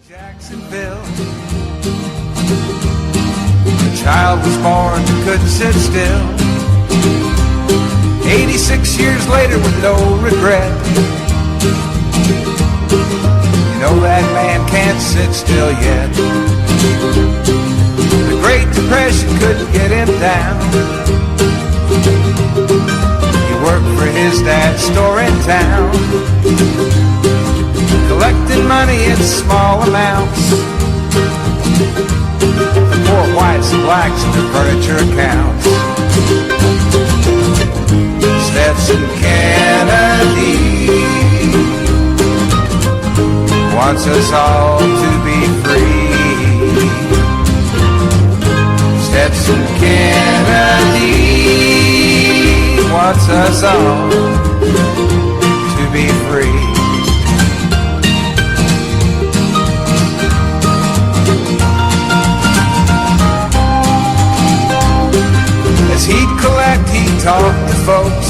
Jacksonville. The child was born and couldn't sit still. 86 years later with no regret. You know that man can't sit still yet. The Great Depression couldn't get him down. He worked for his dad's store in town, collecting money in small amounts for poor whites and blacks and their furniture accounts. Stetson Kennedy wants us all to be free. Stetson Kennedy wants us all to be free. As he'd collect, he'd talk to folks.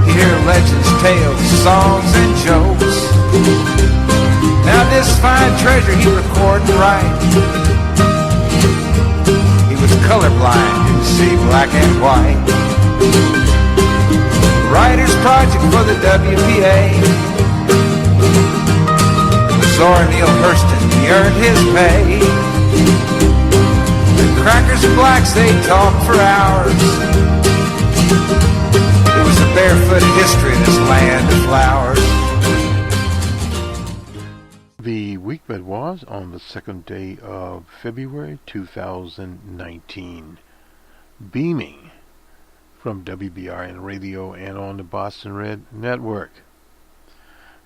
He'd hear legends, tales, songs, and jokes. Now this fine treasure he'd record and write. He was colorblind, didn't see black and white. Writer's project for the WPA. With Zora Neale Hurston, he earned his pay. Crackers and blacks, they talk for hours. It was a barefoot history of this land of flowers. The week that was on the 2nd day of February 2019. Beaming from WBRN Radio and on the Boston Red Network.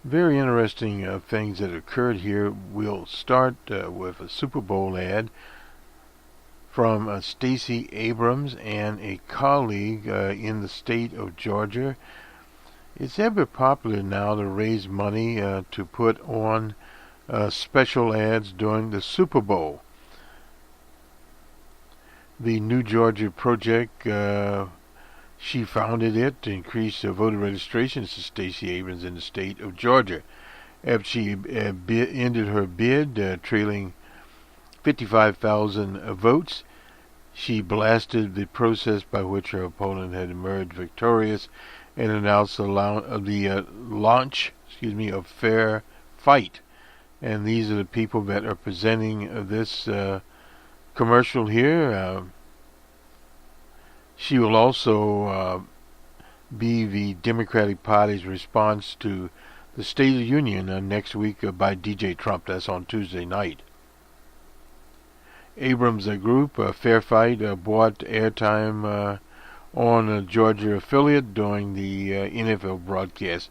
Very interesting things that occurred here. We'll start with a Super Bowl ad from Stacey Abrams and a colleague in the state of Georgia. It's ever popular now to raise money to put on special ads during the Super Bowl. The New Georgia Project, she founded it to increase voter registration. This is Stacey Abrams in the state of Georgia. After she ended her bid, trailing 55,000 votes, she blasted the process by which her opponent had emerged victorious and announced the launch of Fair Fight. And these are the people that are presenting this commercial here. She will also be the Democratic Party's response to the State of the Union next week by DJ Trump. That's on Tuesday night. Abrams' group, Fair Fight, bought airtime on a Georgia affiliate during the NFL broadcast.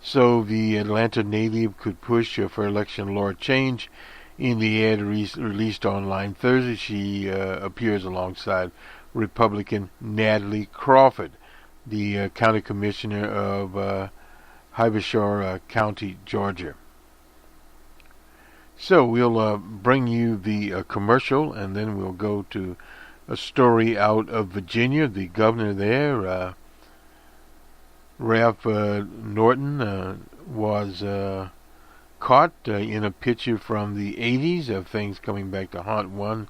So the Atlanta native could push for election law change. In the ad released online Thursday, she appears alongside Republican Natalie Crawford, the county commissioner of Hiroshimaana County, Georgia. So we'll bring you the commercial, and then we'll go to a story out of Virginia. The governor there, Ralph Norton, was caught in a picture from the 80s of things coming back to haunt one,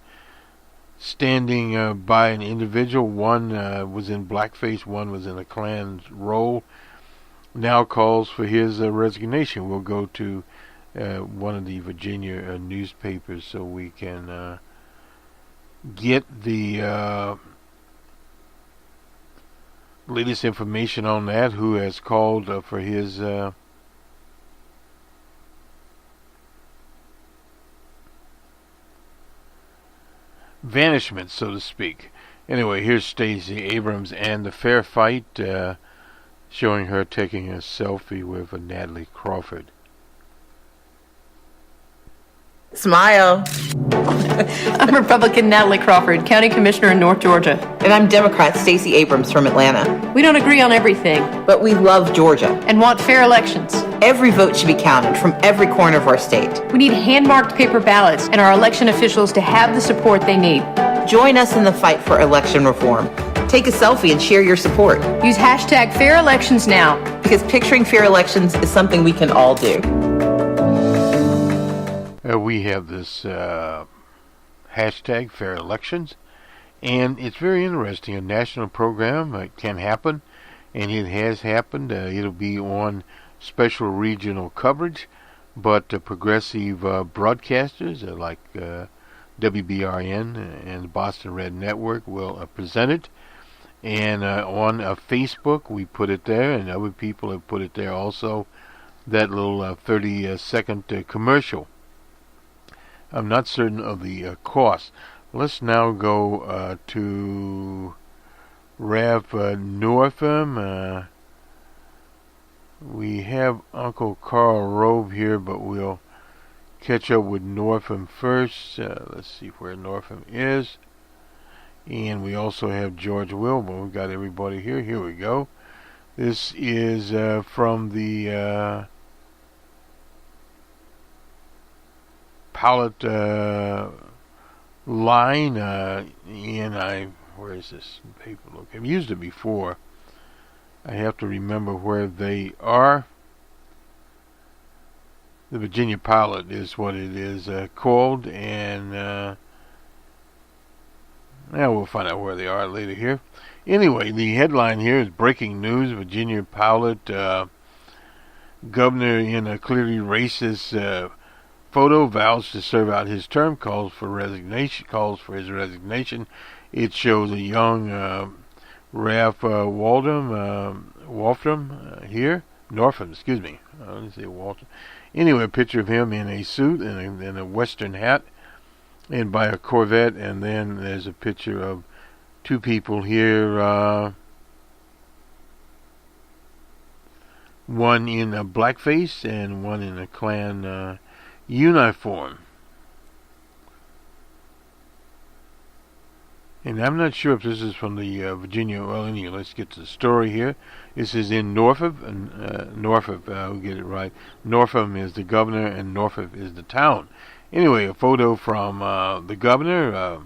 standing by an individual. One was in blackface, one was in a Klan's role. Now calls for his resignation. We'll go to one of the Virginia newspapers so we can get the latest information on that, who has called for his vanishment, so to speak. Anyway, here's Stacey Abrams and the Fair Fight, showing her taking a selfie with Natalie Crawford. Smile. I'm Republican Natalie Crawford, County Commissioner in North Georgia. And I'm Democrat Stacey Abrams from Atlanta. We don't agree on everything, but we love Georgia and want fair elections. Every vote should be counted from every corner of our state. We need hand-marked paper ballots and our election officials to have the support they need. Join us in the fight for election reform. Take a selfie and share your support. Use hashtag FairElections now, because picturing fair elections is something we can all do. We have this hashtag fair elections, and it's very interesting. A national program can happen, and it has happened. It'll be on special regional coverage, but progressive broadcasters like WBRN and the Boston Red Network will present it. And on Facebook, we put it there, and other people have put it there also, that little 30-second commercial. I'm not certain of the cost. Let's now go to Ralph Northam. We have Uncle Carl Rove here, but we'll catch up with Northam first. Let's see where Northam is. And we also have George Wilbur. We've got everybody here. Here we go. This is from the Pilot line. Where is this paper? Look, I've used it before. I have to remember where they are. The Virginia Pilot is what it is called, and we'll find out where they are later here. Anyway, the headline here is breaking news: Virginia Pilot governor in a clearly racist photo vows to serve out his term, calls for his resignation. It shows a young Ralph Northam, excuse me. I didn't say Waltham. Anyway, a picture of him in a suit and a western hat, and by a Corvette, and then there's a picture of two people here, one in a blackface and one in a Klan uniform. And I'm not sure if this is from the Virginia. Well, anyway, let's get to the story here. This is in Norfolk. We'll get it right. Northam is the governor, and Norfolk is the town. Anyway, a photo from the governor.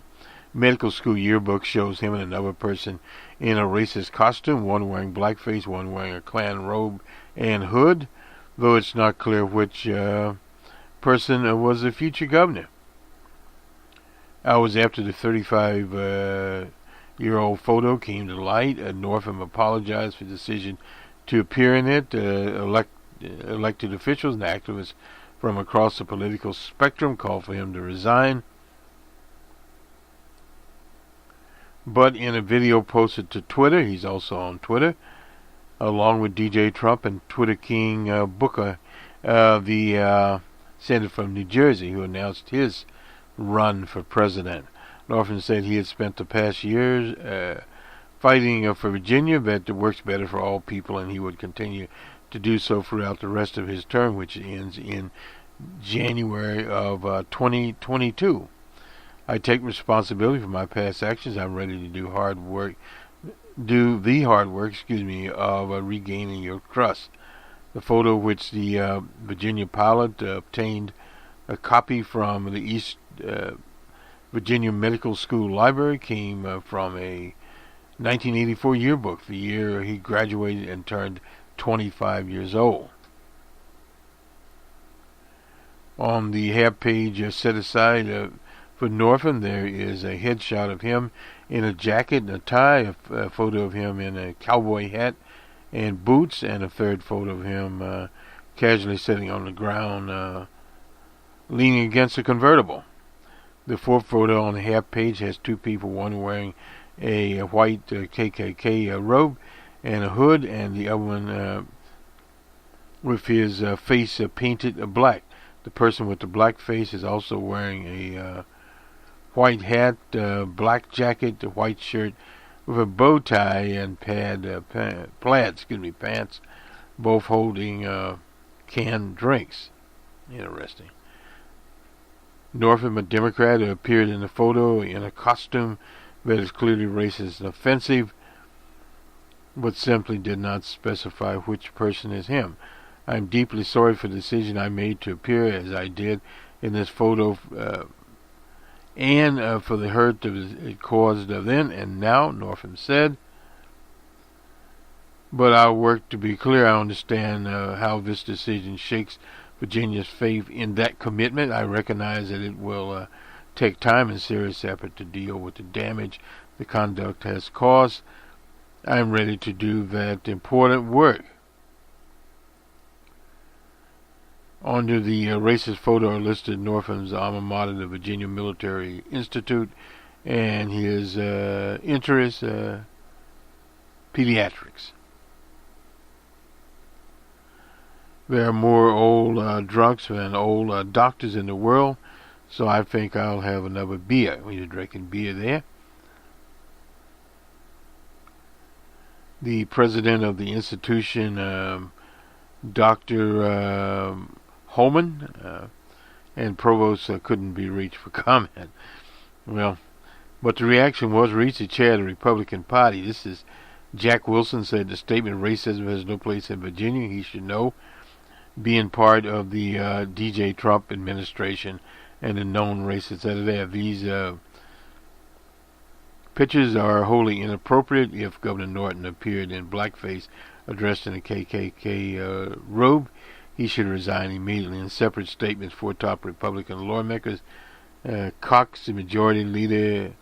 Medical school yearbook shows him and another person in a racist costume, one wearing blackface, one wearing a Klan robe and hood, though it's not clear which person was the future governor. Hours after the 35-year-old photo came to light, Northam apologized for the decision to appear in it. Elected officials and activists from across the political spectrum called for him to resign. But in a video posted to Twitter, he's also on Twitter, along with DJ Trump and Twitter King Booker, the senator from New Jersey, who announced his run for president. Northam said he had spent the past years fighting for Virginia, that it works better for all people, and he would continue to do so throughout the rest of his term, which ends in January of 2022. I take responsibility for my past actions. I'm ready to do the hard work, of regaining your trust. The photo, which the Virginia Pilot obtained a copy from the East Virginia Medical School Library, came from a 1984 yearbook, the year he graduated and turned 25 years old. On the half page set aside for Northam, there is a headshot of him in a jacket and a tie, a photo of him in a cowboy hat and boots, and a third photo of him casually sitting on the ground, leaning against a convertible. The fourth photo on the half page has two people, one wearing a white KKK robe and a hood, and the other one with his face painted black. The person with the black face is also wearing a white hat, black jacket, a white shirt with a bow tie and pants, both holding canned drinks. Interesting. Northam, a Democrat, who appeared in the photo in a costume that is clearly racist and offensive, but simply did not specify which person is him. I am deeply sorry for the decision I made to appear as I did in this photo, and for the hurt that it caused then and now, Northam said. But I'll work to be clear. I understand how this decision shakes Virginia's faith in that commitment. I recognize that it will take time and serious effort to deal with the damage the conduct has caused. I'm ready to do that important work. Under the racist photo are listed Northam's alma mater, the Virginia Military Institute, and his interest, pediatrics. There are more old drunks than old doctors in the world, so I think I'll have another beer. We're drinking beer there. The president of the institution, Dr. Holman, and provost couldn't be reached for comment. Well, but the reaction was reached the chair of the Republican Party. This is Jack Wilson said the statement, racism has no place in Virginia. He should know, being part of the DJ Trump administration and the known racists that are there. These pictures are wholly inappropriate. If Governor Norton appeared in blackface addressed in a KKK robe, he should resign immediately. In separate statements, four top Republican lawmakers, Cox, the majority leader,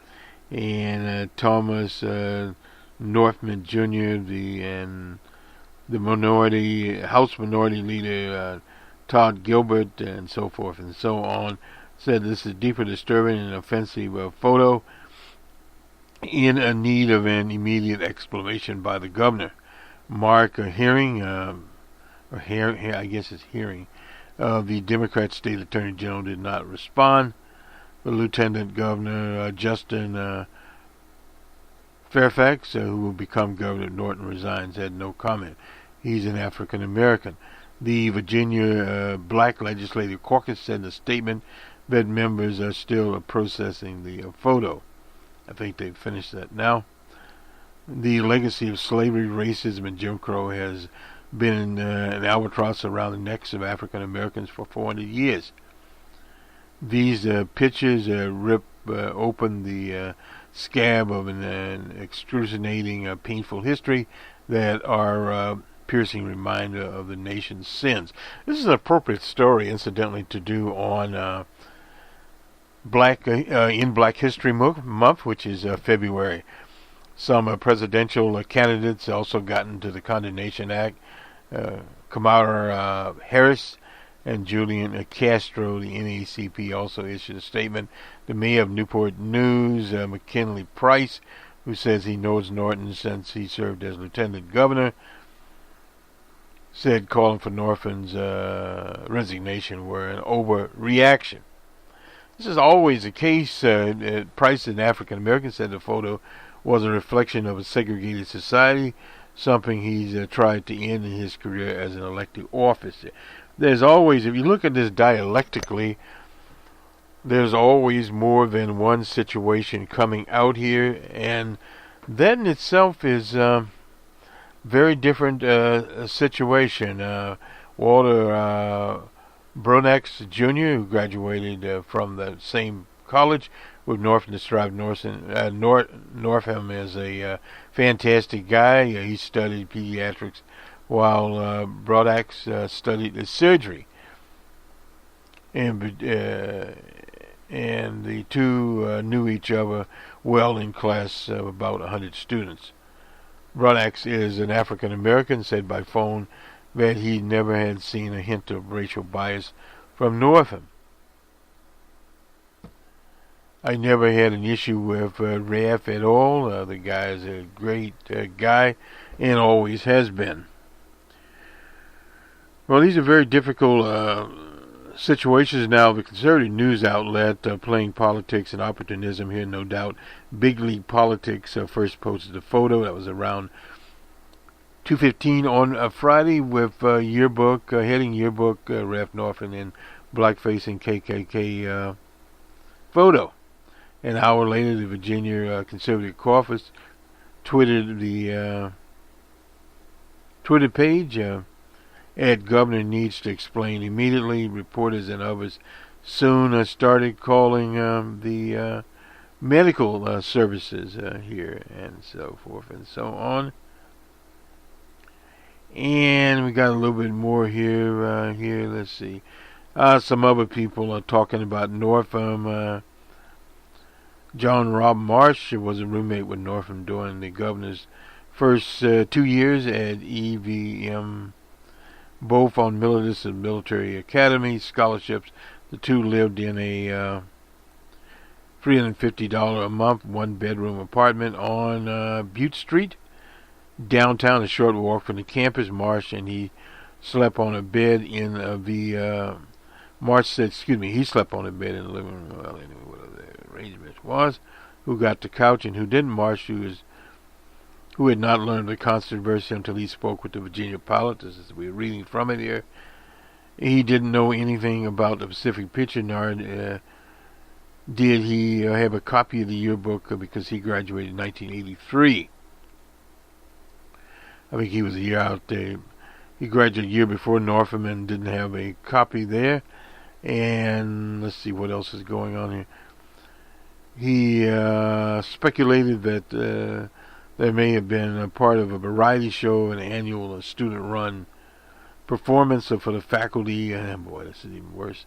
and Thomas Northman Jr., the House Minority Leader, Todd Gilbert, and so forth and so on, said this is deeply disturbing and offensive photo in need of an immediate explanation by the governor. Mark Hearing, I guess it's Hearing, the Democrat State Attorney General did not respond. The Lieutenant Governor Justin Fairfax, who will become governor if Norton resigns, had no comment. He's an African American. The Virginia Black Legislative Caucus said in a statement that members are still processing the photo. I think they've finished that now. The legacy of slavery, racism, and Jim Crow has been an albatross around the necks of African Americans for 400 years. These pictures rip open the scab of an excruciating, painful history that are piercing reminder of the nation's sins. This is an appropriate story, incidentally, to do on Black History Month, which is February. Some presidential candidates also got into the Condemnation Act. Kamala Harris and Julian Castro, the NAACP, also issued a statement. The mayor of Newport News, McKinley Price, who says he knows Norton since he served as lieutenant governor, said calling for Norton's resignation were an overreaction. This is always the case. Price, an African American, said the photo was a reflection of a segregated society, something he's tried to end in his career as an elected officer. There's always, if you look at this dialectically, there's always more than one situation coming out here, and that in itself is very different situation. Walter Bronax Jr., who graduated from the same college with Northam, described Northam as a fantastic guy. He studied pediatrics while Bronax studied surgery. And the two knew each other well in class of about 100 students. Bronax is an African American, said by phone that he never had seen a hint of racial bias from Northam. I never had an issue with Raf at all. The guy is a great guy and always has been. Well, these are very difficult situations now. The conservative news outlet playing politics and opportunism here, no doubt. Big League Politics first posted the photo. That was around 2:15 on Friday with yearbook, heading yearbook, Ralph Northam in blackface and KKK photo. An hour later, the Virginia Conservative Caucus tweeted the Twitter page. Ed Governor needs to explain immediately. Reporters and others soon started calling the medical services here, and so forth and so on. And we got a little bit more here. Here, let's see. Some other people are talking about Northam. John Rob Marsh was a roommate with Northam during the governor's first 2 years at EVM, both on military academy scholarships. The two lived in a $350 a month, one-bedroom apartment on Butte Street, downtown, a short walk from the campus. Marsh and he slept on a bed in the Marsh said, he slept on a bed in the living room. Well, anyway, whatever the arrangement was. Who got the couch and who didn't? Marsh, who had not learned the controversy until he spoke with the Virginia pilot. This is, we're reading from it here. He didn't know anything about the Pacific picture, nor did he have a copy of the yearbook because he graduated in 1983. I think he was a year out there. He graduated a year before Northam and didn't have a copy there. And let's see what else is going on here. He speculated that there may have been a part of a variety show, an annual student-run performance for the faculty, and boy, this is even worse,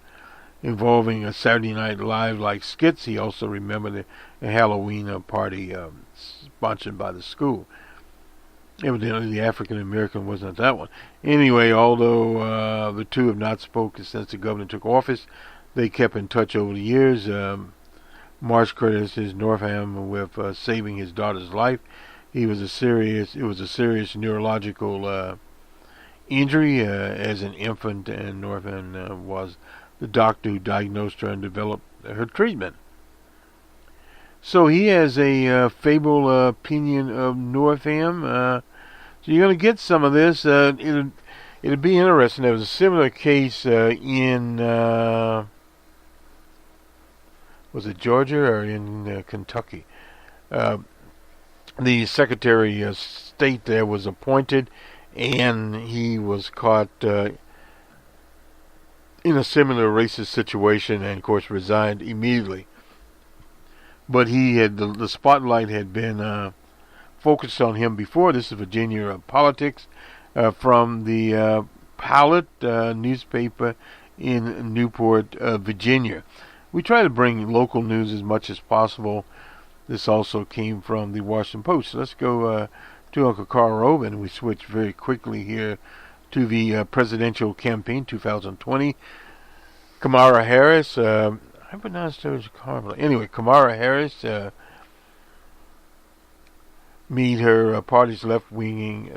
involving a Saturday Night Live-like skits. He also remembered a Halloween party sponsored by the school. Evidently, the African-American wasn't at that one. Anyway, although the two have not spoken since the governor took office, they kept in touch over the years. Marsh credited Northam with saving his daughter's life. It was a serious neurological injury as an infant, and Northam was the doctor who diagnosed her and developed her treatment. So he has a favorable opinion of Northam. So you're going to get some of this. It'll be interesting. There was a similar case in was it Georgia or in Kentucky? The Secretary of State there was appointed, and he was caught in a similar racist situation, and of course resigned immediately. But he had the spotlight had been focused on him before. This is Virginia politics from the Pilot newspaper in Newport, Virginia. We try to bring local news as much as possible. This also came from the Washington Post. So let's go to Uncle Carl Robin. We switch very quickly here to the presidential campaign 2020. Kamala Harris. I pronounced her as Kamala. Anyway, Kamala Harris made her party's left wing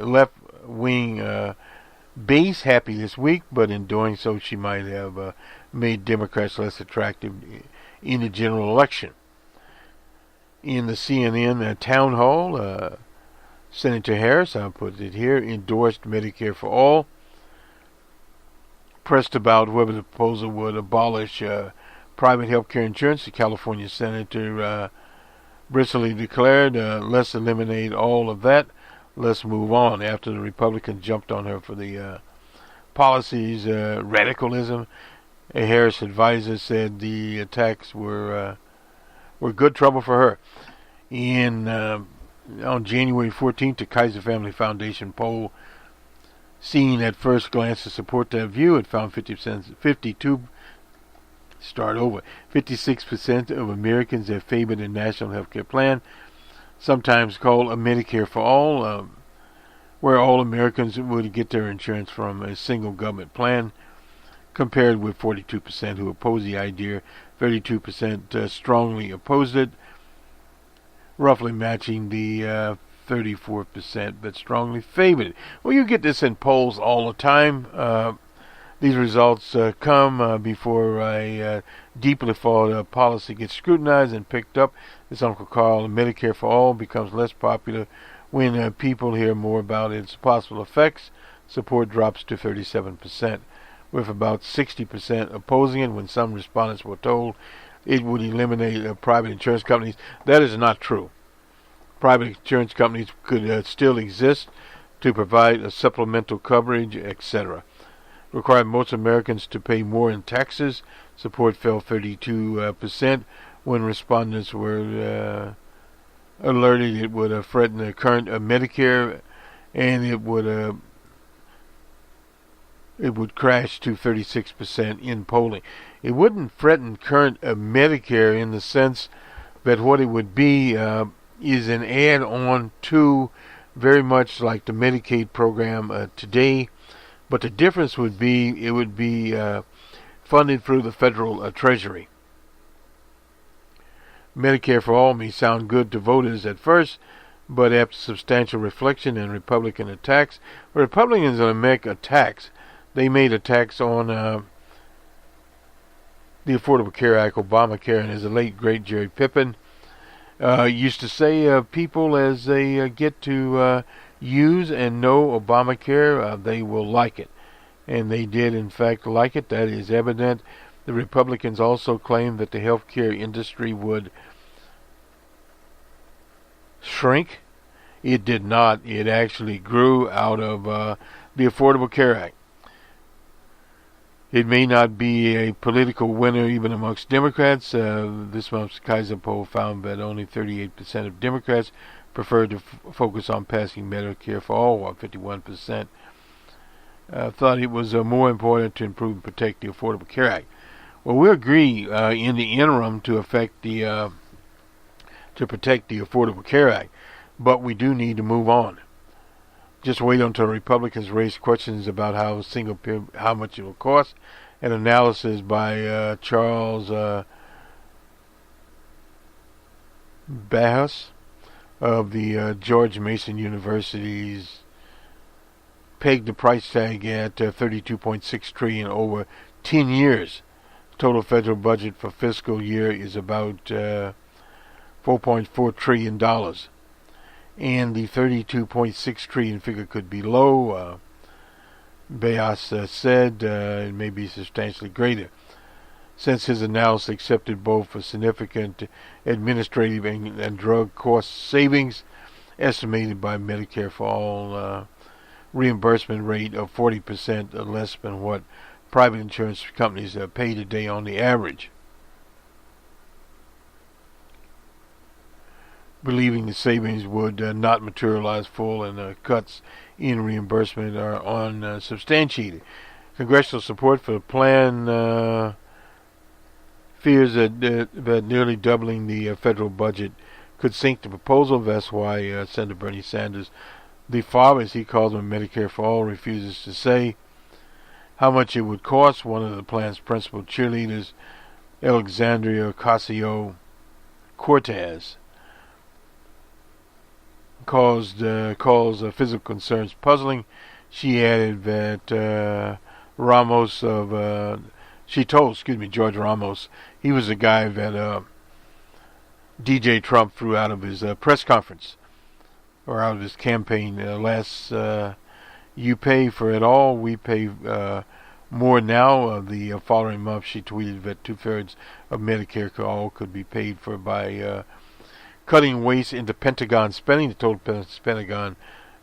base happy this week, but in doing so, she might have made Democrats less attractive in the general election. In the CNN town hall, Senator Harris, I'll put it here, endorsed Medicare for all. Pressed about whether the proposal would abolish private health care insurance, the California Senator bristly declared, let's eliminate all of that. Let's move on. After the Republicans jumped on her for the policies, radicalism, a Harris advisor said the attacks were good trouble for her. On January 14th, the Kaiser Family Foundation poll, seen at first glance to support that view, it found 56% of Americans have favored a national health care plan, sometimes called a Medicare for all, where all Americans would get their insurance from a single government plan, compared with 42% who opposed the idea. 32% strongly opposed it, roughly matching the 34% that strongly favored it. Well, you get this in polls all the time. These results come before a deeply thought policy gets scrutinized and picked up. As Uncle Carl, Medicare for All becomes less popular when people hear more about its possible effects. Support drops to 37%, with about 60% opposing it. When some respondents were told it would eliminate private insurance companies, that is not true. Private insurance companies could still exist to provide a supplemental coverage, etc. Required most Americans to pay more in taxes. Support fell 32% when respondents were alerted it would threaten the current Medicare, and it would it would crash to 36% in polling. It wouldn't threaten current Medicare in the sense that what it would be is an add-on to very much like the Medicaid program today, but the difference would be it would be funded through the federal treasury. Medicare for all may sound good to voters at first, but after substantial reflection and Republican attacks, Republicans didn't make a tax. They made a tax on the Affordable Care Act, Obamacare, and as the late great Jerry Pippin used to say, people as they get to use and know Obamacare, they will like it. And they did, in fact, like it. That is evident. The Republicans also claimed that the healthcare industry would shrink. It did not. It actually grew out of the Affordable Care Act. It may not be a political winner even amongst Democrats. This month's Kaiser poll found that only 38% of Democrats preferred to focus on passing Medicare for all, while 51% thought it was more important to improve and protect the Affordable Care Act. Well, we agree in the interim to protect the Affordable Care Act, but we do need to move on. Just wait until Republicans raise questions about how much it will cost. An analysis by Charles Bahus of the George Mason University's pegged the price tag at $32.6 trillion over 10 years. Total federal budget for fiscal year is about $4.4 trillion. And the $32.6 trillion figure could be low. Bayas said it may be substantially greater. Since his analysis accepted both a significant administrative and drug cost savings, estimated by Medicare for all reimbursement rate of 40% less than what private insurance companies pay today on the average. Believing the savings would not materialize full and cuts in reimbursement are unsubstantiated. Congressional support for the plan fears that nearly doubling the federal budget could sink the proposal. That's why Senator Bernie Sanders, the father, as he calls him, Medicare for All, refuses to say how much it would cost. One of the plan's principal cheerleaders, Alexandria-ocasio-cortez, calls physical concerns puzzling. She added that George Ramos, he was the guy that DJ Trump threw out of his press conference, or out of his campaign last, you pay for it all, we pay more now. The following month she tweeted that 2/3 of Medicare for all could be paid for by cutting waste into Pentagon spending. The total Pentagon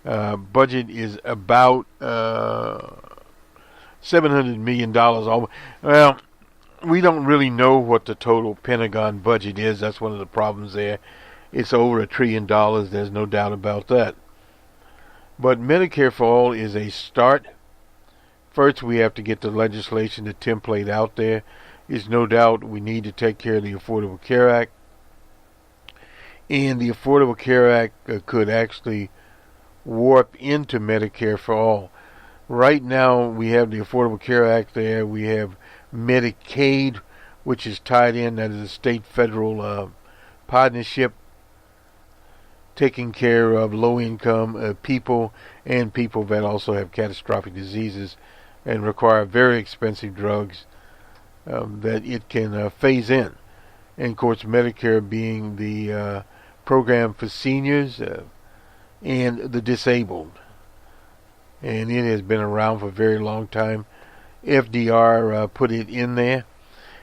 budget is about $700 million. Well, we don't really know what the total Pentagon budget is. That's one of the problems there. It's over $1 trillion. There's no doubt about that. But Medicare for all is a start. First, we have to get the legislation, the template out there. There's no doubt we need to take care of the Affordable Care Act. And the Affordable Care Act could actually warp into Medicare for all. Right now, we have the Affordable Care Act there. We have Medicaid, which is tied in. That is a state-federal partnership taking care of low-income people and people that also have catastrophic diseases and require very expensive drugs that it can phase in. And, of course, Medicare being the program for seniors and the disabled. And it has been around for a very long time. FDR put it in there.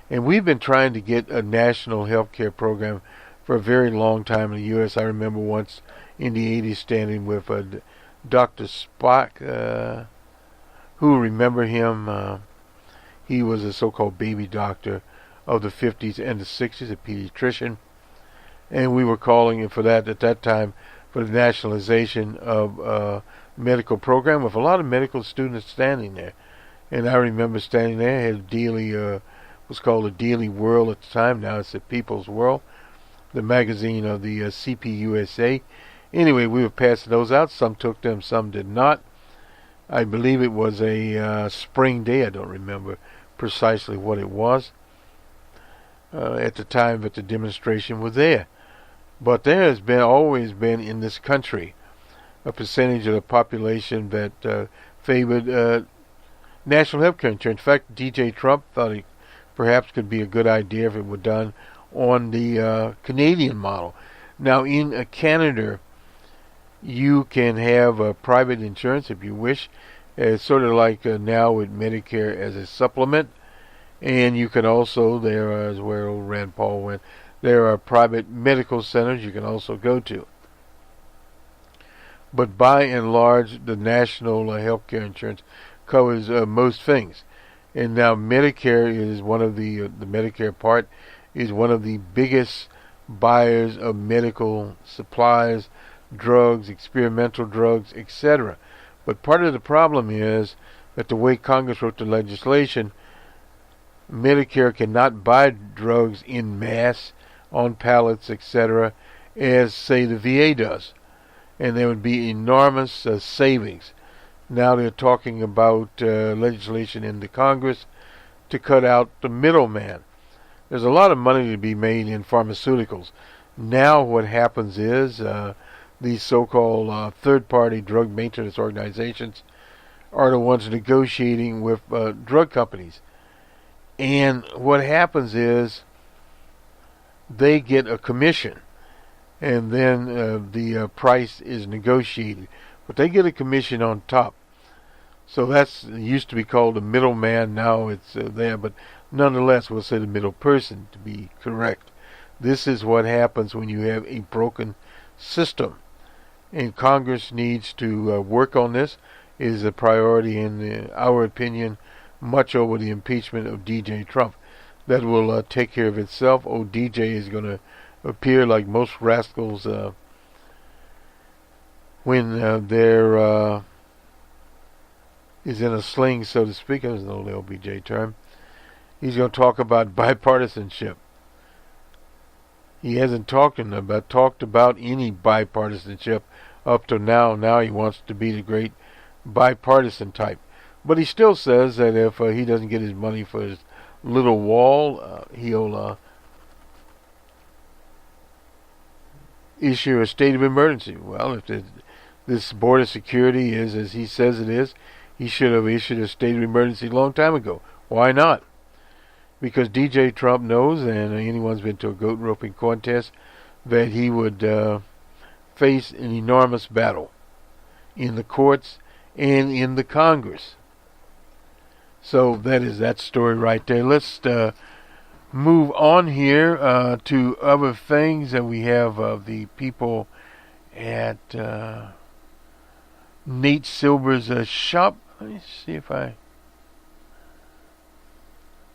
And we've been trying to get a national health care program for a very long time in the U.S. I remember once in the 80s standing with Dr. Spock. Who remember him? He was a so-called baby doctor of the 50s and the 60s, a pediatrician. And we were calling for that at that time, for the nationalization of medical program, with a lot of medical students standing there. And I remember standing there, had a daily, was called a Daily World at the time. Now it's the People's World, the magazine of the CPUSA. Anyway, we were passing those out. Some took them, some did not. I believe it was a spring day. I don't remember precisely what it was at the time that the demonstration was there. But there has always been in this country a percentage of the population that favored national health care insurance. In fact, DJ Trump thought it perhaps could be a good idea if it were done on the Canadian model. Now, in Canada, you can have private insurance if you wish. It's sort of like now with Medicare as a supplement. And you can also, there is where old Rand Paul went, there are private medical centers you can also go to. But by and large, the national health care insurance covers most things. And now Medicare is one of the Medicare part is one of the biggest buyers of medical supplies, drugs, experimental drugs, etc. But part of the problem is that the way Congress wrote the legislation, Medicare cannot buy drugs in mass on pallets, etc., as, say, the VA does. And there would be enormous savings. Now they're talking about legislation in the Congress to cut out the middleman. There's a lot of money to be made in pharmaceuticals. Now what happens is these so-called third-party drug maintenance organizations are the ones negotiating with drug companies. And what happens is they get a commission, and then the price is negotiated. But they get a commission on top. So that's used to be called a middleman. Now it's there, but nonetheless, we'll say the middle person to be correct. This is what happens when you have a broken system. And Congress needs to work on this. It is a priority, in our opinion, much over the impeachment of DJ Trump. That will take care of itself. Oh, DJ is going to appear like most rascals when they're is in a sling, so to speak. That was an old LBJ term. He's going to talk about bipartisanship. He hasn't talked about any bipartisanship up to now. Now he wants to be the great bipartisan type. But he still says that if he doesn't get his money for his little wall, he'll issue a state of emergency. Well, if this border security is as he says it is, he should have issued a state of emergency a long time ago. Why not? Because DJ Trump knows, and anyone's been to a goat roping contest, that he would face an enormous battle in the courts and in the Congress. So that is that story right there. Let's move on here to other things that we have of the people at Nate Silver's shop. Let me see if I...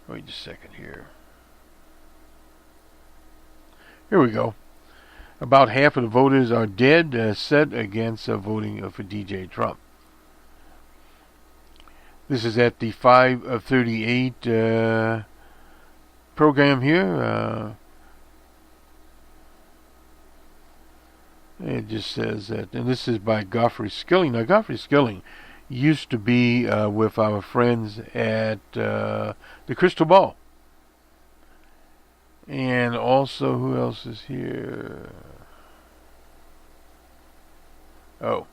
Wait a second here. Here we go. About half of the voters are dead set against voting for DJ Trump. This is at the 5:38 program here. It just says that, and this is by Godfrey Skilling. Now, Godfrey Skilling used to be with our friends at the Crystal Ball. And also, who else is here? Oh.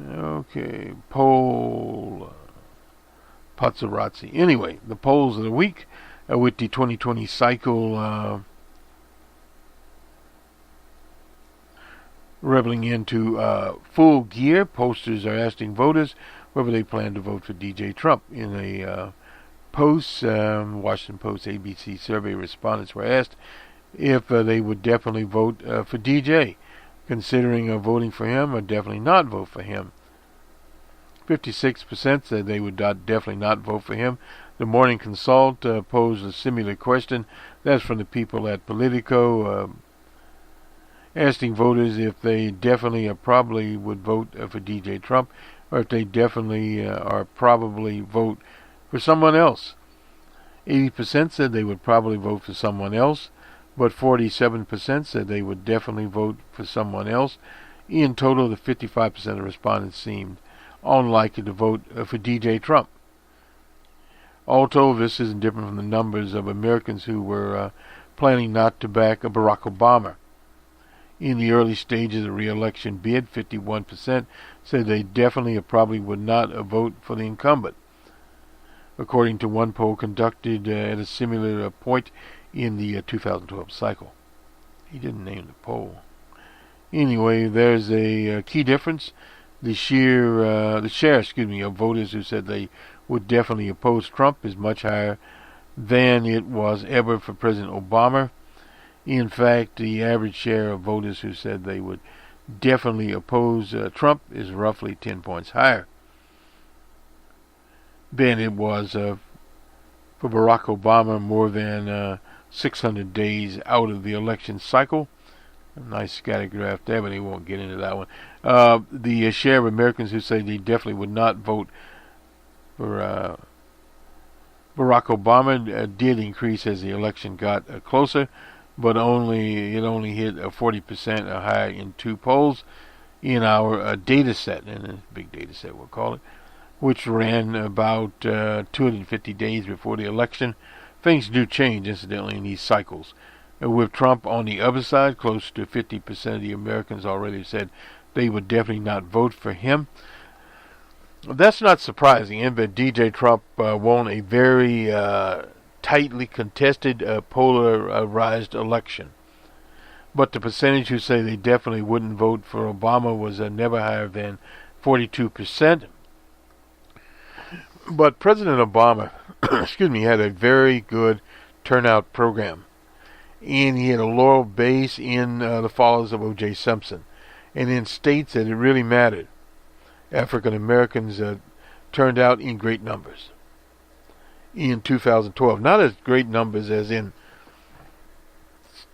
Okay, poll Pazzarazzi. Anyway, the polls of the week with the 2020 cycle reveling into full gear. Posters are asking voters whether they plan to vote for DJ Trump. In a post, Washington Post ABC survey, respondents were asked if they would definitely vote for DJ, considering voting for him or definitely not vote for him. 56% said they would definitely not vote for him. The Morning Consult posed a similar question. That's from the people at Politico, asking voters if they definitely or probably would vote for DJ Trump. or if they definitely or probably vote for someone else. 80% said they would probably vote for someone else, but 47% said they would definitely vote for someone else. In total, the 55% of respondents seemed unlikely to vote for DJ Trump. All told, this isn't different from the numbers of Americans who were planning not to back Barack Obama. In the early stages of the re-election bid, 51% said they definitely or probably would not vote for the incumbent. According to one poll conducted at a similar point in the 2012 cycle. He didn't name the poll. Anyway, there's a key difference. The share of voters who said they would definitely oppose Trump is much higher than it was ever for President Obama. In fact, the average share of voters who said they would definitely oppose Trump is roughly 10 points higher than it was for Barack Obama more than 600 days out of the election cycle. A nice scattergraph there, but he won't get into that one. The share of Americans who say they definitely would not vote for Barack Obama did increase as the election got closer, but it only hit 40% higher in two polls in our data set, and a big data set we'll call it, which ran about 250 days before the election. Things do change, incidentally, in these cycles. With Trump on the other side, close to 50% of the Americans already said they would definitely not vote for him. That's not surprising, in that DJ Trump won a very tightly contested, polarized election. But the percentage who say they definitely wouldn't vote for Obama was never higher than 42%. But President Obama, had a very good turnout program. And he had a loyal base in the followers of O.J. Simpson. And in states that it really mattered, African Americans turned out in great numbers in 2012. Not as great numbers as in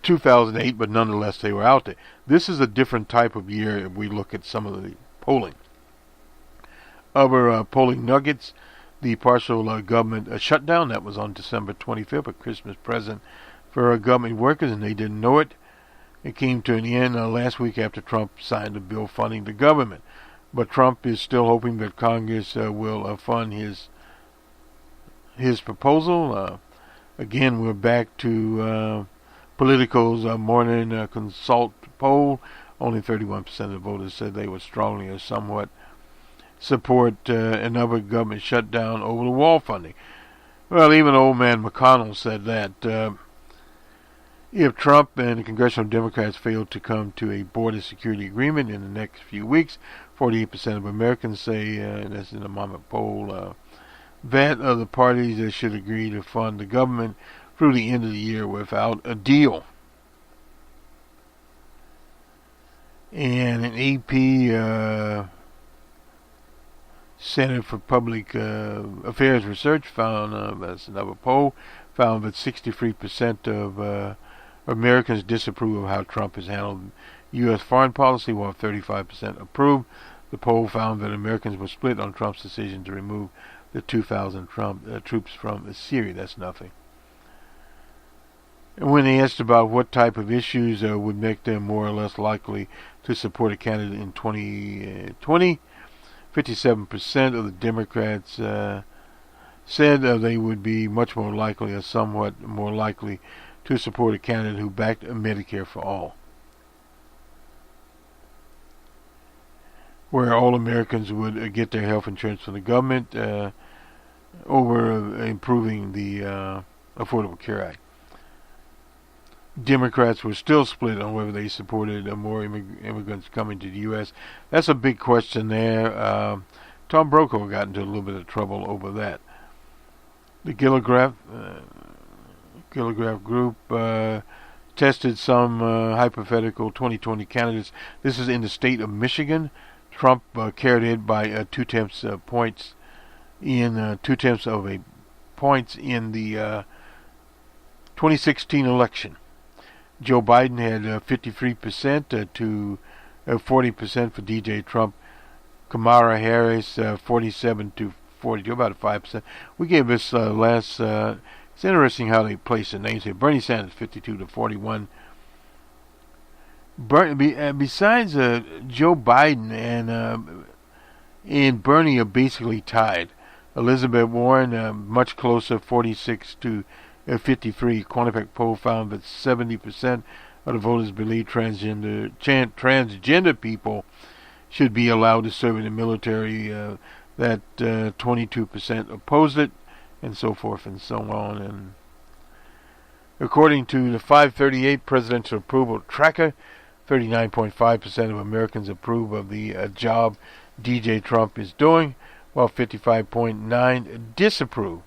2008, but nonetheless they were out there. This is a different type of year if we look at some of the polling. Other polling nuggets: the partial government shutdown, that was on December 25th, a Christmas present for government workers, and they didn't know it. It came to an end last week after Trump signed a bill funding the government. But Trump is still hoping that Congress will fund his proposal. Again, we're back to Politicos' morning consult poll. Only 31% of the voters said they would strongly or somewhat support another government shutdown over the wall funding. Well, even old man McConnell said that if Trump and the congressional Democrats fail to come to a border security agreement in the next few weeks, 48% of Americans say, that's in the Monmouth poll, that other parties should agree to fund the government through the end of the year without a deal. And an AP Center for Public Affairs Research found, that's another poll, found that 63% of Americans disapprove of how Trump has handled U.S. foreign policy, while 35% approve. The poll found that Americans were split on Trump's decision to remove the 2,000 troops from Syria. That's nothing. And when they asked about what type of issues would make them more or less likely to support a candidate in 2020, 57% of the Democrats said they would be much more likely or somewhat more likely to support a candidate who backed Medicare for all, where all Americans would get their health insurance from the government over improving the Affordable Care Act. Democrats were still split on whether they supported more immigrants coming to the U.S. That's a big question there. Tom Brokaw got into a little bit of trouble over that. The Gilligraph group tested some hypothetical 2020 candidates. This is in the state of Michigan. Trump carried it by 2/10 points in 2/10 of a points in the 2016 election. Joe Biden had 53% to 40% for DJ Trump Kamala Harris, 47 to 42, about 5%. We gave this last. It's interesting how they place the names here. Bernie Sanders, 52 to 41. Besides Joe Biden and Bernie are basically tied. Elizabeth Warren, much closer, 46 to 53. Quantific poll found that 70% of the voters believe transgender people should be allowed to serve in the military. That 22% opposed it, and so forth and so on. And according to the 538 presidential approval tracker, 39.5% of Americans approve of the job DJ Trump is doing, while 55.9% disapprove,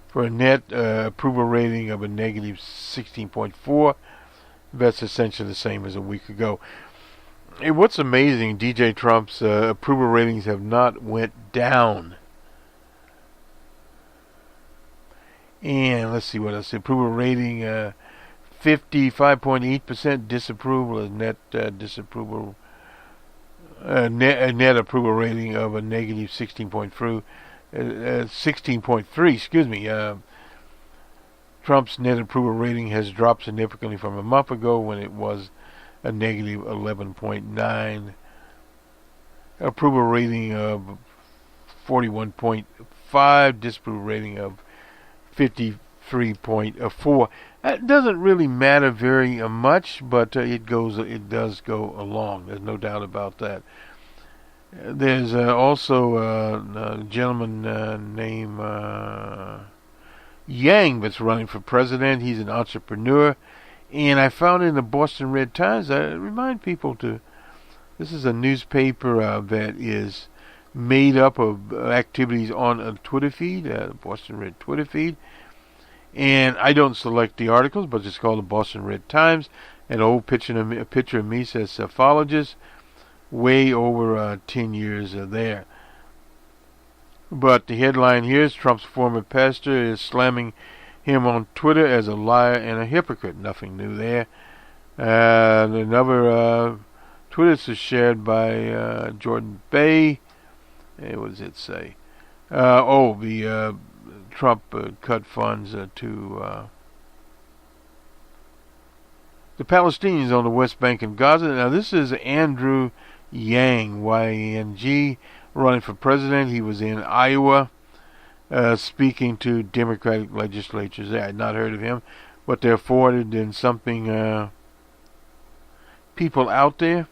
for a net approval rating of a negative 16.4. That's essentially the same as a week ago. And what's amazing, DJ Trump's approval ratings have not went down. And let's see what else. The approval rating, 55.8% disapproval, is net disapproval. Net approval rating of a negative 16.3. Excuse me. Trump's net approval rating has dropped significantly from a month ago when it was a negative 11.9. Approval rating of 41.5. Disapproval rating of 53.4. That doesn't really matter very much, but it does go along. There's no doubt about that. There's also a gentleman named Yang that's running for president. He's an entrepreneur, and I found in the Boston Red Times. I remind people to. This is a newspaper that is made up of activities on a Twitter feed, the Boston Red Twitter feed. And I don't select the articles, but it's called the Boston Red Times. An old picture of me says psephologist, way over 10 years there. But the headline here is Trump's former pastor is slamming him on Twitter as a liar and a hypocrite. Nothing new there. Another Twitter is shared by Jordan Bay. What does it say? Trump cut funds to the Palestinians on the West Bank and Gaza. Now, this is Andrew Yang, Y-A-N-G, running for president. He was in Iowa speaking to Democratic legislatures there. I had not heard of him, but they're forwarded in something people out there.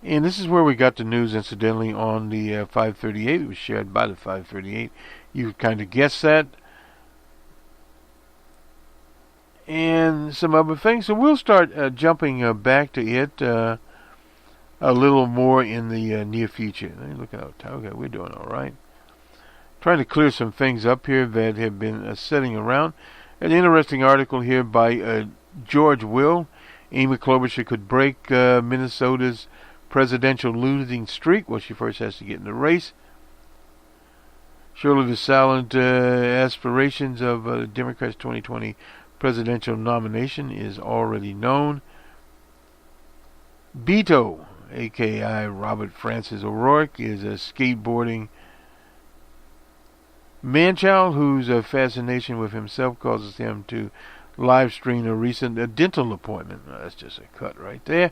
And this is where we got the news, incidentally, on the 538. It was shared by the 538. You kind of guessed that. And some other things. So we'll start jumping back to it a little more in the near future. Look at our time. Okay, we're doing all right. Trying to clear some things up here that have been sitting around. An interesting article here by George Will. Amy Klobuchar could break Minnesota's presidential losing streak. Well, she first has to get in the race. Surely the silent aspirations of the Democrats' 2020 presidential nomination is already known. Beto, a.k.a. Robert Francis O'Rourke, is a skateboarding manchild whose fascination with himself causes him to live stream a recent dental appointment. Well, that's just a cut right there.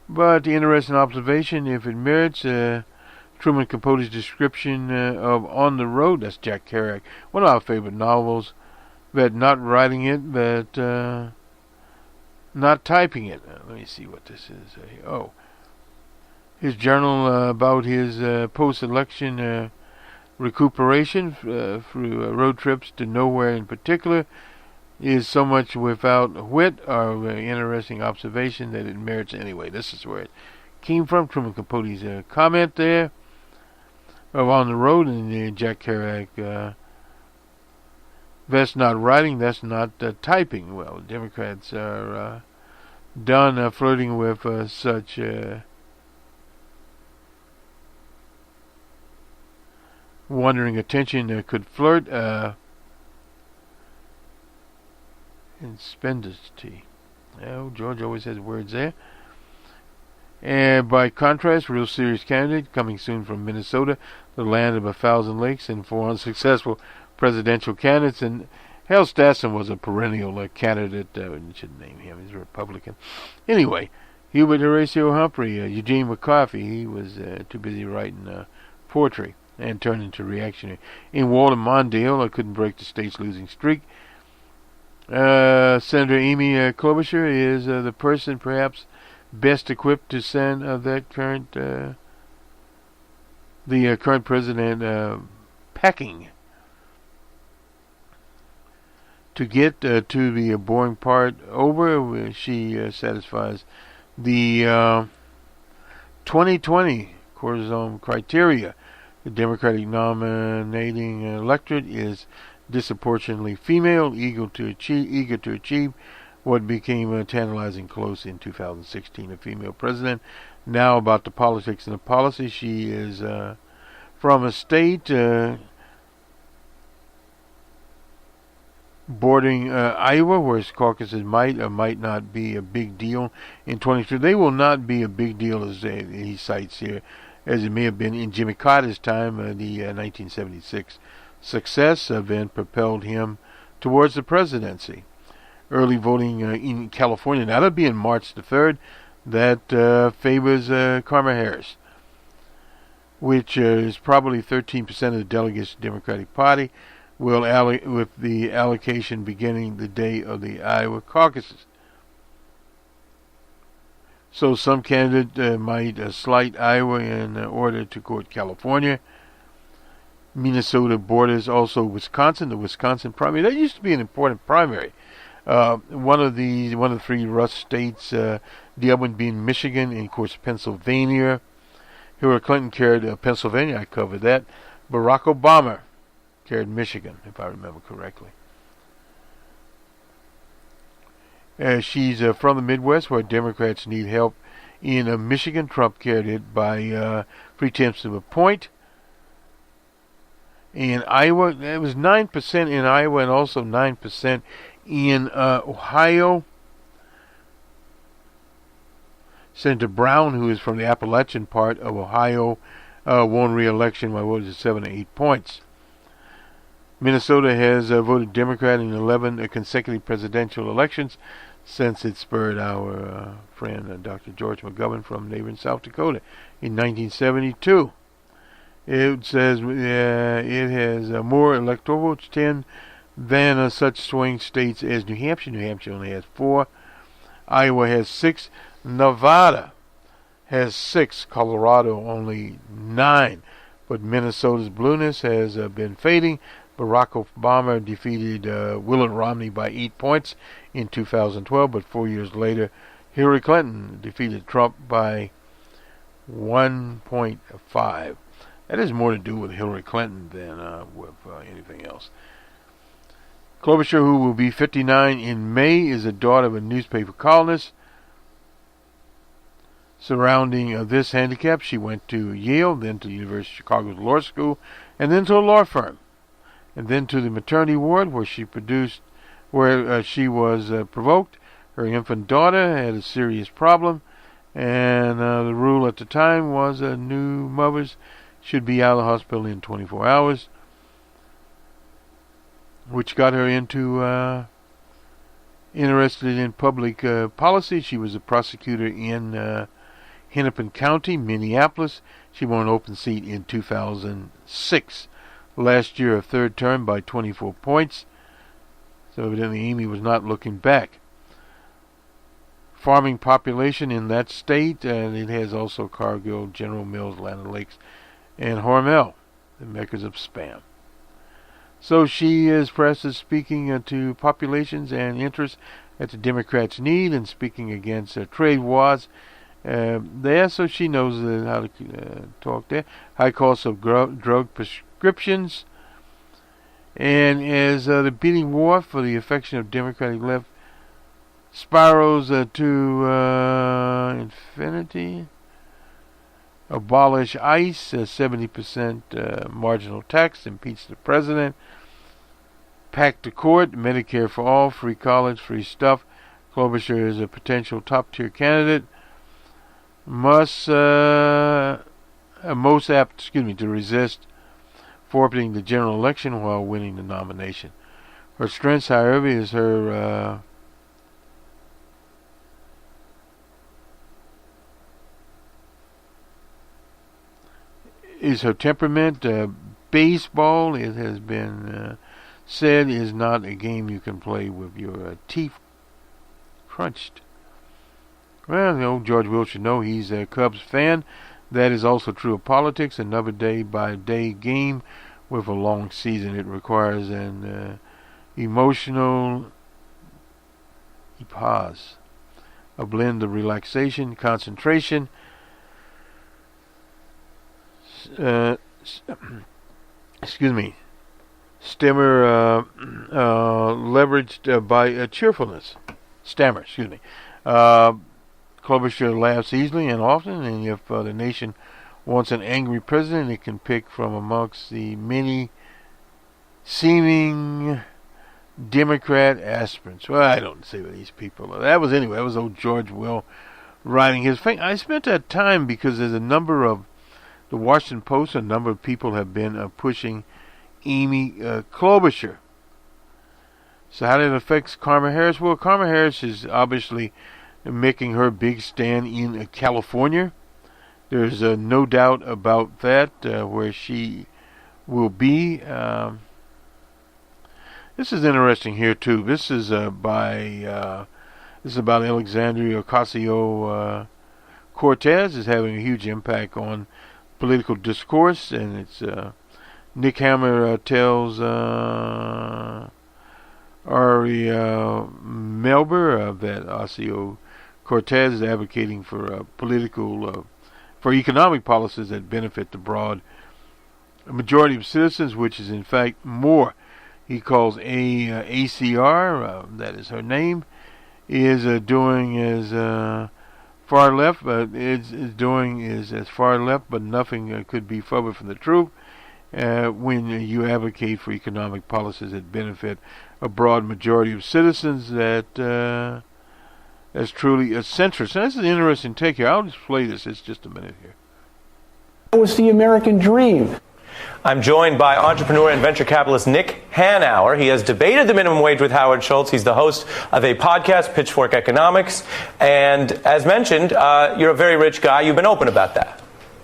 But the interesting observation, if it merits, Truman Capote's description of On the Road, that's Jack Kerouac, one of our favorite novels, but not writing it, but not typing it. Let me see what this is. His journal about his post-election recuperation through road trips to nowhere in particular is so much without wit or interesting observation that it merits anyway. This is where it came from. Truman Capote's comment there of On the Road, and Jack Kerouac, that's not writing, that's not typing. Well, Democrats are done flirting with such wandering attention could flirt. Inspendity. Oh, George always has words there. And by contrast, real serious candidate coming soon from Minnesota, the land of 1,000 lakes and 4 unsuccessful presidential candidates. And Hal Stetson was a perennial candidate. We should name him. He's a Republican. Anyway, Hubert Horatio Humphrey, Eugene McCarthy. He was too busy writing poetry and turned into reactionary. In Walter Mondale, couldn't break the state's losing streak. Senator Amy Klobuchar is the person perhaps best equipped to send that current the current president packing. To get to the boring part over, she satisfies the 2020 cortisone criteria. The Democratic nominating electorate is disproportionately female, eager to achieve what became tantalizing close in 2016. A female president. Now about the politics and the policy. She is from a state bordering Iowa, where caucuses might or might not be a big deal in 22. They will not be a big deal, as he cites here, as it may have been in Jimmy Carter's time. The 1976 success event propelled him towards the presidency. Early voting in California, now that'll be in March the 3rd, that favors Kamala Harris, which is probably 13% of the delegates to the Democratic Party, with the allocation beginning the day of the Iowa caucuses. So some candidate might slight Iowa in order to court California. Minnesota borders also Wisconsin, the Wisconsin primary. That used to be an important primary. One of the 3 Rust states, the other one being Michigan, and of course Pennsylvania. Hillary Clinton carried Pennsylvania, I covered that. Barack Obama carried Michigan, if I remember correctly. She's from the Midwest, where Democrats need help. In Michigan, Trump carried it by 3/10 of a point. In Iowa, it was 9% in Iowa and also 9% in Ohio. Senator Brown, who is from the Appalachian part of Ohio, won re-election by 7 or 8 points. Minnesota has voted Democrat in 11 consecutive presidential elections since it spurred our friend Dr. George McGovern from neighboring South Dakota in 1972. It says it has more electoral votes, 10, than such swing states as New Hampshire. New Hampshire only has 4. Iowa has 6. Nevada has 6. Colorado only 9. But Minnesota's blueness has been fading. Barack Obama defeated Willard Romney by 8 points in 2012, but 4 years later, Hillary Clinton defeated Trump by 1.5. That has more to do with Hillary Clinton than with anything else. Klobuchar, who will be 59 in May, is the daughter of a newspaper columnist. Surrounding this handicap, she went to Yale, then to the University of Chicago's law school, and then to a law firm, and then to the maternity ward where she was provoked. Her infant daughter had a serious problem, and the rule at the time was new mothers should be out of the hospital in 24 hours, which got her into interested in public policy. She was a prosecutor in Hennepin County, Minneapolis. She won an open seat in 2006. Last year, a third term by 24 points. So evidently Amy was not looking back. Farming population in that state, and it has also Cargill, General Mills, Land O'Lakes, and Hormel, the makers of Spam. So she is pressed as speaking to populations and interests that the Democrats need, and speaking against trade wars there, so she knows how to talk there. High costs of drug prescriptions, and as the bidding war for the affection of Democratic left spirals to infinity. Abolish ICE, 70% marginal tax, impeach the president, pack the court, Medicare for all, free college, free stuff, Klobuchar is a potential top-tier candidate. Most apt, to resist forfeiting the general election while winning the nomination. Her strengths, however, is her temperament. Baseball, it has been said, is not a game you can play with your teeth crunched. Well, George Will should know he's a Cubs fan. That is also true of politics. Another day-by-day game with a long season. It requires an emotional pause, a blend of relaxation, concentration, stammer leveraged by cheerfulness. Klobuchar laughs easily and often, and if the nation wants an angry president, it can pick from amongst the many seeming Democrat aspirants. Well, I don't say what these people are. That was old George Will writing his thing. I spent that time because there's a number of the Washington Post, a number of people have been pushing Amy Klobuchar. So how did it affect Kamala Harris? Well, Kamala Harris is obviously making her big stand in California. There's no doubt about that, where she will be. This is interesting here too. This is about Alexandria-ocasio-cortez is having a huge impact on political discourse, and it's Nick Hammer tells Ari Melber that Ocasio-Cortez is advocating for for economic policies that benefit the broad majority of citizens, which is in fact more. He calls ACR, that is her name, is doing as far left, but is as far left, but nothing could be further from the truth. When you advocate for economic policies that benefit a broad majority of citizens, that's truly a centrist. And this is an interesting take here. I'll just play this. It's just a minute here. It was the American dream. I'm joined by entrepreneur and venture capitalist Nick Hanauer. He has debated the minimum wage with Howard Schultz. He's the host of a podcast, Pitchfork Economics. And as mentioned, you're a very rich guy. You've been open about that.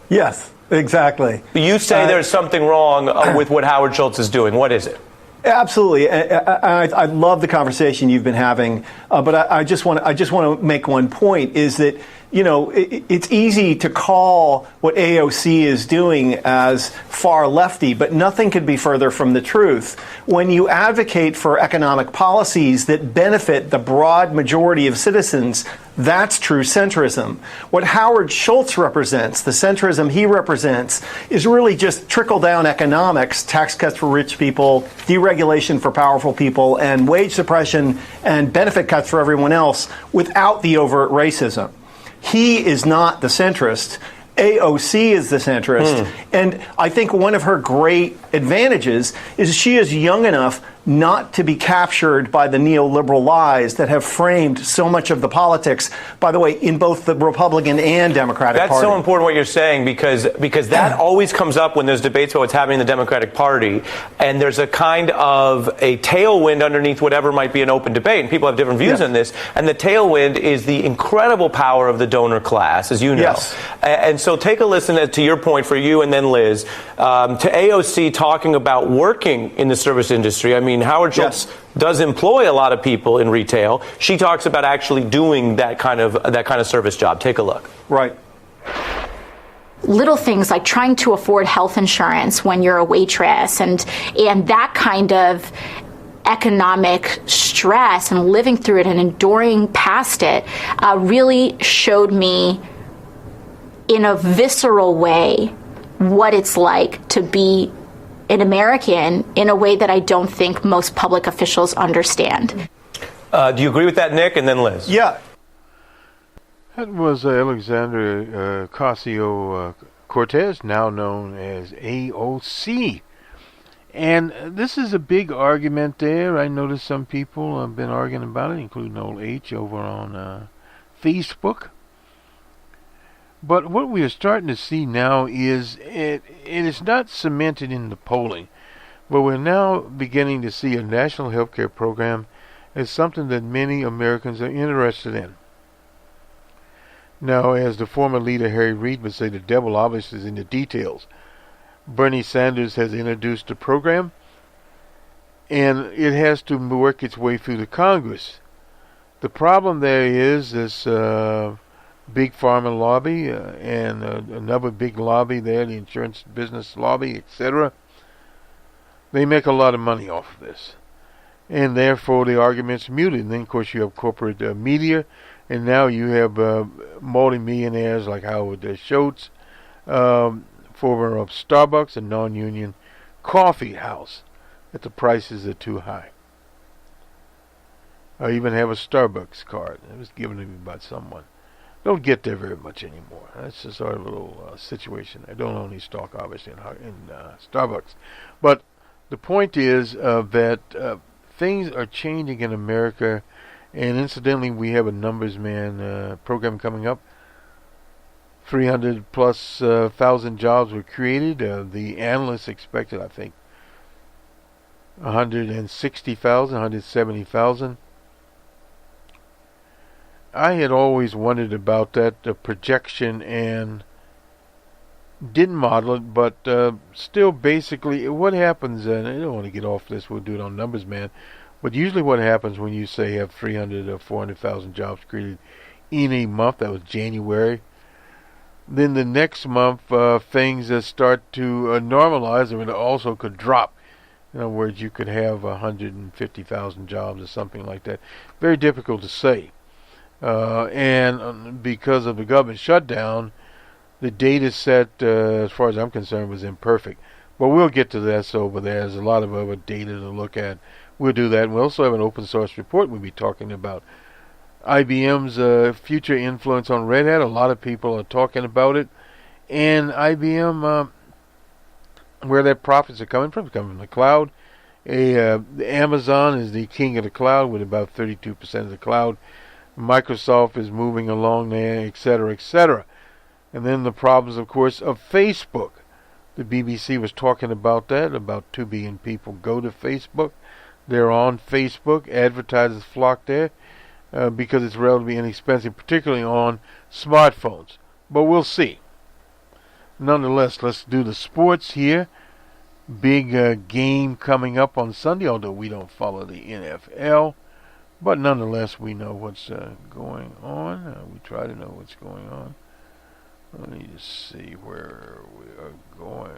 Yes, exactly. You say there's something wrong with what Howard Schultz is doing. What is it? Absolutely. I love the conversation you've been having, but I just want to make one point, is that, it's easy to call what AOC is doing as far lefty, but nothing could be further from the truth. When you advocate for economic policies that benefit the broad majority of citizens, that's true centrism. What Howard Schultz represents, the centrism he represents, is really just trickle-down economics, tax cuts for rich people, deregulation for powerful people, and wage suppression and benefit cuts for everyone else without the overt racism. He is not the centrist. AOC is the centrist. And I think one of her great advantages is she is young enough not to be captured by the neoliberal lies that have framed so much of the politics, by the way, in both the Republican and Democratic Party. That's so important what you're saying, because that always comes up when there's debates about what's happening in the Democratic Party, and there's a kind of a tailwind underneath whatever might be an open debate, and people have different views on this, and the tailwind is the incredible power of the donor class, as you know. Yes. And so take a listen to your point for you and then Liz, to AOC talking about working in the service industry. I mean, Howard Schultz does employ a lot of people in retail. She talks about actually doing that kind of service job. Take a look. Right. Little things like trying to afford health insurance when you're a waitress, and that kind of economic stress and living through it and enduring past it really showed me in a visceral way what it's like to be an American in a way that I don't think most public officials understand. Do you agree with that, Nick? And then Liz. Yeah. That was Alexandria Ocasio-Cortez, now known as AOC. And this is a big argument there. I noticed some people have been arguing about it, including old H over on Facebook. But what we are starting to see now is it is not cemented in the polling, but we're now beginning to see a national health care program as something that many Americans are interested in. Now, as the former leader Harry Reid would say, the devil obviously is in the details. Bernie Sanders has introduced the program, and it has to work its way through the Congress. The problem there is this big pharma lobby and another big lobby there, the insurance business lobby, etc. They make a lot of money off of this, and therefore the argument's muted. And then, of course, you have corporate media, and now you have multi-millionaires like Howard Schultz, former of Starbucks, a non-union coffee house, that the prices are too high. I even have a Starbucks card. It was given to me by someone. Don't get there very much anymore. That's just sort of a little situation. I don't own any stock, obviously, in Starbucks. But the point is that things are changing in America, and incidentally, we have a numbers man program coming up. 300 plus thousand jobs were created. The analysts expected, I think, 160,000, 170,000. I had always wondered about that projection and didn't model it, but still basically what happens, and I don't want to get off this, we'll do it on Numbers Man, but usually what happens when you say you have 300 or 400,000 jobs created in a month, that was January, then the next month things start to normalize, and it also could drop. In other words, you could have 150,000 jobs or something like that. Very difficult to say. And because of the government shutdown, the data set, as far as I'm concerned, was imperfect. But we'll get to this over there. There's a lot of other data to look at. We'll do that. And we also have an open source report we'll be talking about. IBM's future influence on Red Hat. A lot of people are talking about it. And IBM, where their profits are coming from the cloud. Amazon is the king of the cloud with about 32% of the cloud. Microsoft is moving along there, etc., etc. And then the problems, of course, of Facebook. The BBC was talking about that. About 2 billion people go to Facebook. They're on Facebook. Advertisers flock there because it's relatively inexpensive, particularly on smartphones. But we'll see. Nonetheless, let's do the sports here. Big game coming up on Sunday, although we don't follow the NFL. But nonetheless, we know what's going on. We try to know what's going on. Let me just see where we are going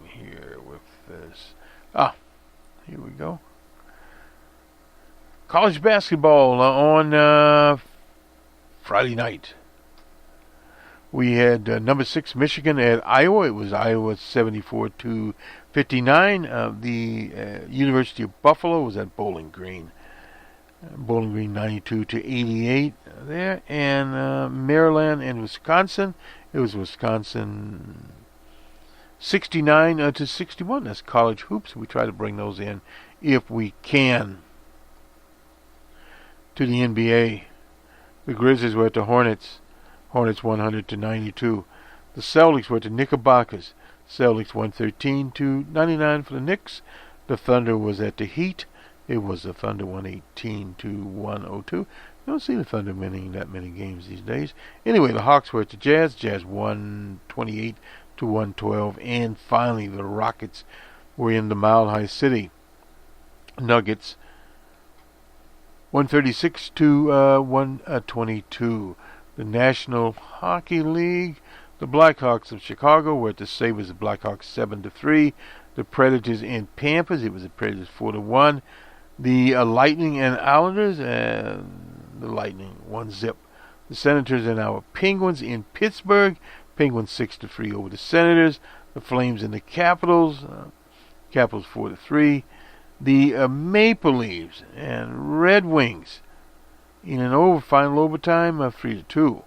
here with this. Here we go. College basketball on Friday night. We had number 6 Michigan at Iowa. It was Iowa 74-59. The University of Buffalo was at Bowling Green. Bowling Green 92-88 there. And Maryland and Wisconsin. It was Wisconsin 69-61. That's college hoops. We try to bring those in if we can. To the NBA. The Grizzlies were at the Hornets. Hornets 100-92. The Celtics were at the Knickerbockers. Celtics 113-99 for the Knicks. The Thunder was at the Heat. It was the Thunder 118-102. You don't see the Thunder winning that many games these days. Anyway, the Hawks were at the Jazz. Jazz 128-112. And finally, the Rockets were in the Mile High City. Nuggets 136-122. The National Hockey League. The Blackhawks of Chicago were at the Sabres. The Blackhawks 7-3. The Predators in Pampers. It was the Predators 4-1. The Lightning and Islanders. The Lightning 1-0. The Senators and our Penguins in Pittsburgh. Penguins 6-3 over the Senators. The Flames and the Capitals. Capitals 4-3. The Maple Leafs and Red Wings in an final overtime of 3-2.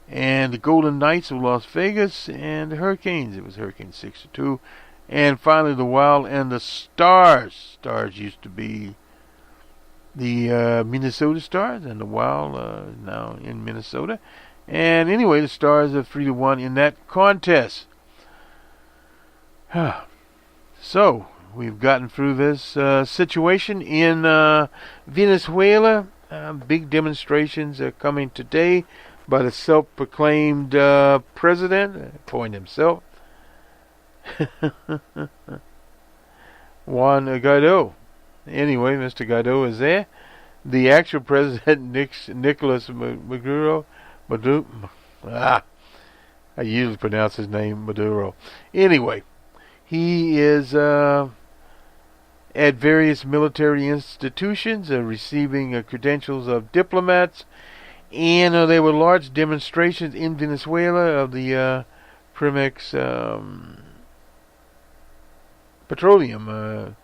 And the Golden Knights of Las Vegas and the Hurricanes. It was Hurricanes 6-2. And finally, The Wild and the Stars. Stars used to be the Minnesota Stars, and the Wild now in Minnesota. And anyway, the Stars are 3-1 in that contest. So, we've gotten through this situation in Venezuela. Big demonstrations are coming today by the self-proclaimed president, appointed himself, Juan Guaido. Anyway, Mr. Guaido is there. The actual president, Nicolas Maduro, I usually pronounce his name Maduro. Anyway, he is at various military institutions receiving credentials of diplomats. And there were large demonstrations in Venezuela of the Primex Petroleum,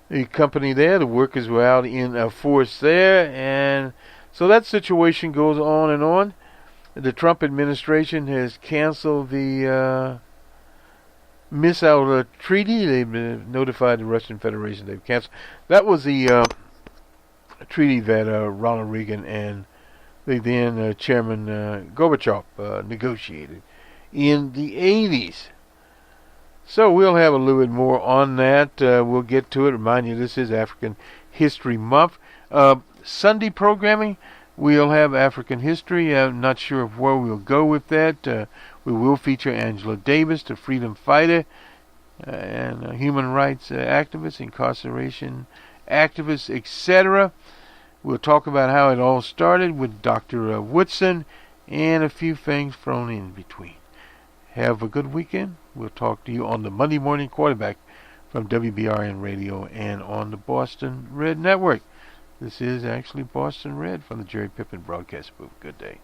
the company there. The workers were out in force there, and so that situation goes on and on. The Trump administration has canceled the missile treaty. They've notified the Russian Federation they've canceled. That was the treaty that Ronald Reagan and the then Chairman Gorbachev negotiated in the 80s. So we'll have a little bit more on that. We'll get to it. Remind you, this is African History Month. Sunday programming, we'll have African history. I'm not sure of where we'll go with that. We will feature Angela Davis, the freedom fighter and human rights activist, incarceration activist, etc. We'll talk about how it all started with Dr. Woodson and a few things thrown in between. Have a good weekend. We'll talk to you on the Monday Morning Quarterback from WBRN Radio and on the Boston Red Network. This is actually Boston Red from the Jerry Pippin Broadcast Booth. Good day.